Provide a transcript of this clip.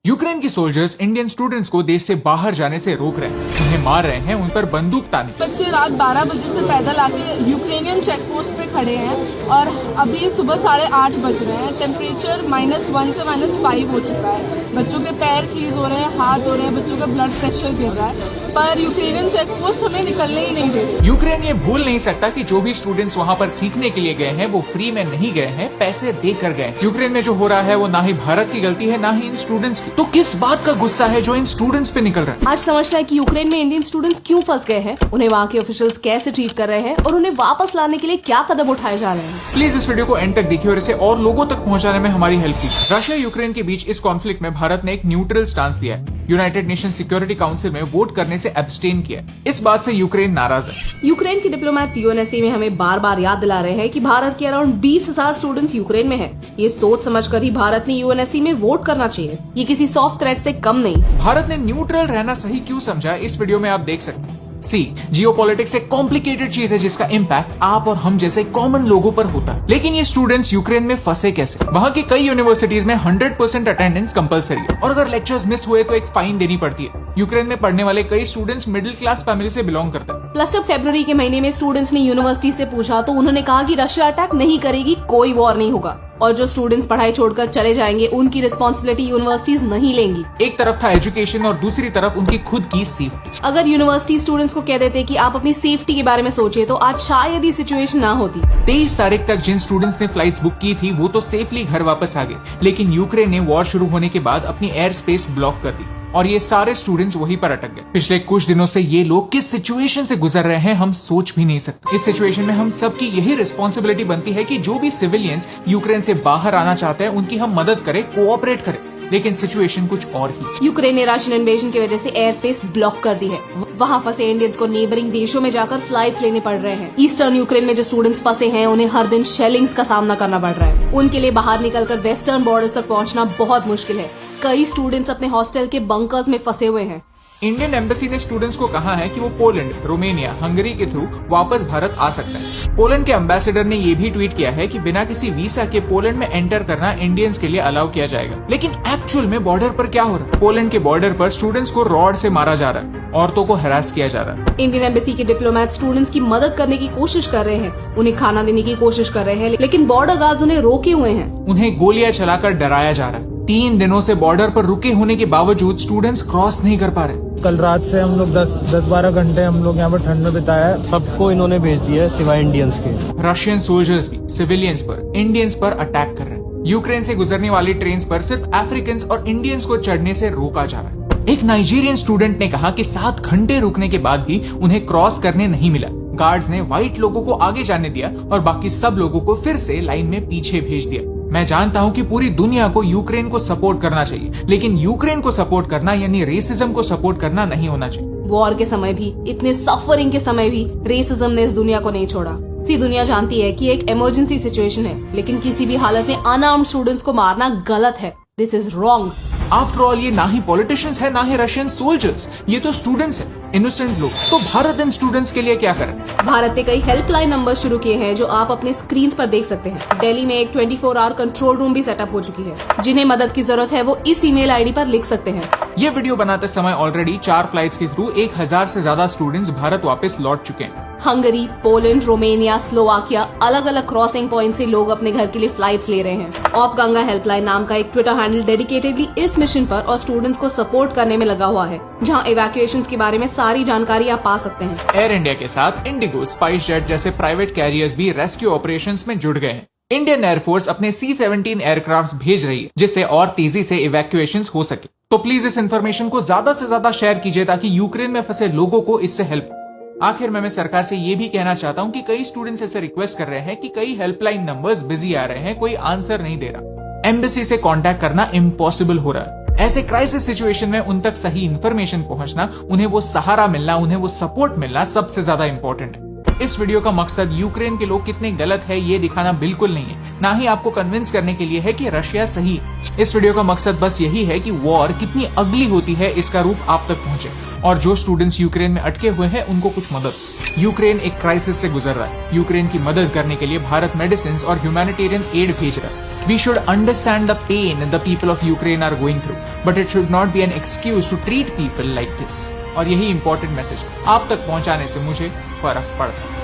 Ukraine की soldiers Indian students को देश से बाहर जाने से रोक रहे हैं, उन्हें मार रहे हैं, उन पर बंदूक ताने। बच्चे रात 12 बजे से पैदल आके यूक्रेनियन चेक पोस्ट पे खड़े हैं और अभी सुबह 8:30 बज रहे हैं। टेम्परेचर -1 से -5 हो चुका है। बच्चों के पैर फ्रीज हो रहे हैं, हाथ हो रहे हैं, बच्चों का ब्लड प्रेशर गिर रहा है, पर यूक्रेनियन चेक पोस्ट हमें निकलने ही नहीं दे रही। यूक्रेन ये भूल नहीं सकता कि जो भी स्टूडेंट्स वहाँ पर सीखने के लिए गए हैं वो फ्री में नहीं गए हैं, पैसे देकर गए। यूक्रेन में जो हो रहा है वो ना ही भारत की गलती है, ना ही इन स्टूडेंट्स की। तो किस बात का गुस्सा है जो इन स्टूडेंट्स पे निकल रहा है? आज समझना है कि यूक्रेन में इंडियन स्टूडेंट्स क्यों फंस गए हैं, उन्हें वहाँ के ऑफिशियल्स कैसे ट्रीट कर रहे हैं और उन्हें वापस लाने के लिए क्या कदम उठाए जा रहे हैं। प्लीज इस वीडियो को एंड तक देखिए और इसे और लोगों तक पहुंचाने में हमारी हेल्प कीजिए। रशिया यूक्रेन के बीच इस कॉन्फ्लिक्ट में भारत ने एक न्यूट्रल स्टांस लिया है। यूनाइटेड नेशन सिक्योरिटी काउंसिल में वोट करने से एब्सटेन किया। इस बात से यूक्रेन नाराज है। यूक्रेन के डिप्लोमेट्स यूएनएससी में हमें बार बार याद दिला रहे हैं कि भारत के अराउंड 20,000 स्टूडेंट्स यूक्रेन में हैं। ये सोच समझकर ही भारत ने यूएनएससी में वोट करना चाहिए। ये किसी सॉफ्ट थ्रेट से कम नहीं। भारत ने न्यूट्रल रहना सही क्यों समझा, इस वीडियो में आप देख सकते हैं। जियोपॉलिटिक्स एक कॉम्प्लिकेटेड चीज है जिसका इम्पैक्ट आप और हम जैसे कॉमन लोगों पर होता है। लेकिन ये स्टूडेंट्स यूक्रेन में फंसे कैसे? वहाँ की कई यूनिवर्सिटीज में 100% अटेंडेंस कंपलसरी है और अगर लेक्चर्स मिस हुए तो एक फाइन देनी पड़ती है। यूक्रेन में पढ़ने वाले कई स्टूडेंट्स मिडिल क्लास फैमिली से बिलोंग करते हैं। प्लस जब फरवरी के महीने में स्टूडेंट्स ने यूनिवर्सिटी से पूछा तो उन्होंने कहा कि रशिया अटैक नहीं करेगी, कोई वॉर नहीं होगा और जो स्टूडेंट्स पढ़ाई छोड़कर चले जाएंगे उनकी रिस्पॉन्सिबिलिटी यूनिवर्सिटीज नहीं लेंगी। एक तरफ था एजुकेशन और दूसरी तरफ उनकी खुद की सेफ्टी। अगर यूनिवर्सिटी स्टूडेंट्स को कह देते कि आप अपनी सेफ्टी के बारे में सोचिए तो आज शायद ये सिचुएशन ना होती। 23 तारीख तक जिन स्टूडेंट्स ने फ्लाइट्स बुक की थी वो तो सेफली घर वापस आ गए, लेकिन यूक्रेन ने वॉर शुरू होने के बाद अपनी एयर स्पेस ब्लॉक कर दी और ये सारे स्टूडेंट्स वहीं पर अटक गए। पिछले कुछ दिनों से ये लोग किस सिचुएशन से गुजर रहे हैं हम सोच भी नहीं सकते। इस सिचुएशन में हम सबकी यही रिस्पॉन्सिबिलिटी बनती है कि जो भी सिविलियंस यूक्रेन से बाहर आना चाहते हैं उनकी हम मदद करें, कोऑपरेट करें। लेकिन सिचुएशन कुछ और ही। यूक्रेन ने रशियन इन्वेजन की वजह से एयर स्पेस ब्लॉक कर दी है। वहाँ फंसे इंडियंस को नेबरिंग देशों में जाकर फ्लाइट्स लेने पड़ रहे हैं। ईस्टर्न यूक्रेन में जो स्टूडेंट्स फंसे हैं उन्हें हर दिन शेलिंग्स का सामना करना पड़ रहा है। उनके लिए बाहर निकलकर वेस्टर्न बॉर्डर्स तक पहुँचना बहुत मुश्किल है। कई स्टूडेंट्स अपने हॉस्टल के बंकर्स में फंसे हुए हैं। इंडियन एम्बेसी ने स्टूडेंट्स को कहा है कि वो पोलैंड, रोमानिया, हंगरी के थ्रू वापस भारत आ सकते हैं। पोलैंड के एम्बेसडर ने ये भी ट्वीट किया है कि बिना किसी वीजा के पोलैंड में एंटर करना इंडियंस के लिए अलाउ किया जाएगा। लेकिन एक्चुअल में बॉर्डर पर क्या हो रहा है? पोलैंड के बॉर्डर पर स्टूडेंट्स को रॉड से मारा जा रहा है, औरतों को हरास किया जा रहा है। इंडियन एम्बेसी के डिप्लोमेट स्टूडेंट्स की मदद करने की कोशिश कर रहे हैं, उन्हें खाना देने की कोशिश कर रहे हैं, लेकिन बॉर्डर गार्ड्स उन्हें रोके हुए हैं। उन्हें गोलियां चलाकर डराया जा रहा है। 3 दिनों से बॉर्डर पर रुके होने के बावजूद स्टूडेंट्स क्रॉस नहीं कर पा रहे। कल रात से हम लोग 10-12 घंटे हम लोग यहाँ पर ठंड में बिताया है। सबको इन्होंने भेज दिया है सिवाय इंडियंस के। रशियन सोल्जर्स भी सिविलियंस पर, इंडियंस पर अटैक कर रहे हैं। यूक्रेन से गुजरने वाली ट्रेन पर सिर्फ अफ्रीकन्स और इंडियंस को चढ़ने से रोका जा रहा है। एक नाइजीरियन स्टूडेंट ने कहा कि 7 घंटे रुकने के बाद भी उन्हें क्रॉस करने नहीं मिला। गार्ड्स ने व्हाइट लोगों को आगे जाने दिया और बाकी सब लोगों को फिर से लाइन में पीछे भेज दिया। मैं जानता हूं कि पूरी दुनिया को यूक्रेन को सपोर्ट करना चाहिए, लेकिन यूक्रेन को सपोर्ट करना यानी रेसिज्म को सपोर्ट करना नहीं होना चाहिए। वॉर के समय भी, इतने सफरिंग के समय भी रेसिज्म ने इस दुनिया को नहीं छोड़ा। सी दुनिया जानती है कि एक इमरजेंसी सिचुएशन है, लेकिन किसी भी हालत में अनआर्म्ड स्टूडेंट्स को मारना गलत है। This is wrong. After all ये ना ही पॉलिटिशियंस है ना ही रशियन सोल्जर्स, ये तो स्टूडेंट्स हैं, इनोसेंट लोग। तो भारत इन स्टूडेंट्स के लिए क्या करे? भारत ने कई हेल्पलाइन नंबर शुरू किए हैं जो आप अपने स्क्रीन पर देख सकते हैं। दिल्ली में एक 24 आवर कंट्रोल रूम भी सेटअप हो चुकी है। जिन्हें मदद की जरूरत है वो इस ईमेल आईडी पर लिख सकते हैं। ये वीडियो बनाते समय ऑलरेडी 4 फ्लाइट्स के थ्रू 1000 से ज्यादा स्टूडेंट्स भारत वापस लौट चुके हैं। हंगरी, पोलैंड, रोमानिया, स्लोवाकिया, अलग अलग क्रॉसिंग पॉइंट से लोग अपने घर के लिए फ्लाइट्स ले रहे हैं। ऑफ गंगा हेल्पलाइन नाम का एक ट्विटर हैंडल डेडिकेटेडली इस मिशन पर और स्टूडेंट्स को सपोर्ट करने में लगा हुआ है, जहां इवैक्यूएशंस के बारे में सारी जानकारी आप पा सकते हैं। एयर इंडिया के साथ इंडिगो, स्पाइस जेट जैसे प्राइवेट कैरियर्स भी रेस्क्यू ऑपरेशंस में जुड़ गए हैं। इंडियन एयरफोर्स अपने C-17 एयरक्राफ्ट भेज रही है जिससे और तेजी से इवैक्यूएशंस हो सके। तो प्लीज इस इन्फॉर्मेशन को ज्यादा से ज्यादा शेयर कीजिए ताकि यूक्रेन में फंसे लोगों को इससे हेल्प। आखिर में मैं सरकार से ये भी कहना चाहता हूँ कि कई स्टूडेंट्स ऐसे रिक्वेस्ट कर रहे हैं कि कई हेल्पलाइन नंबर्स बिजी आ रहे हैं, कोई आंसर नहीं दे रहा। एम्बेसी से कांटेक्ट करना इम्पॉसिबल हो रहा है। ऐसे क्राइसिस सिचुएशन में उन तक सही इन्फॉर्मेशन पहुंचना, उन्हें वो सहारा मिलना, उन्हें वो सपोर्ट मिलना सबसे ज्यादा इंपॉर्टेंट है। इस वीडियो का मकसद यूक्रेन के लोग कितने गलत है ये दिखाना बिल्कुल नहीं है, ना ही आपको कन्विंस करने के लिए है कि रशिया सही है। इस वीडियो का मकसद बस यही है कि वॉर कितनी अगली होती है इसका रूप आप तक पहुंचे और जो स्टूडेंट्स यूक्रेन में अटके हुए हैं उनको कुछ मदद। यूक्रेन एक क्राइसिस से गुजर रहा है। यूक्रेन की मदद करने के लिए भारत मेडिसिन और ह्यूमैनिटेरियन एड भेज रहा है। We should understand the pain the people of Ukraine are going through, but it should not be an excuse to treat people like this. और यही इंपॉर्टेंट मैसेज आप तक पहुंचाने से मुझे फर्क पड़ता है।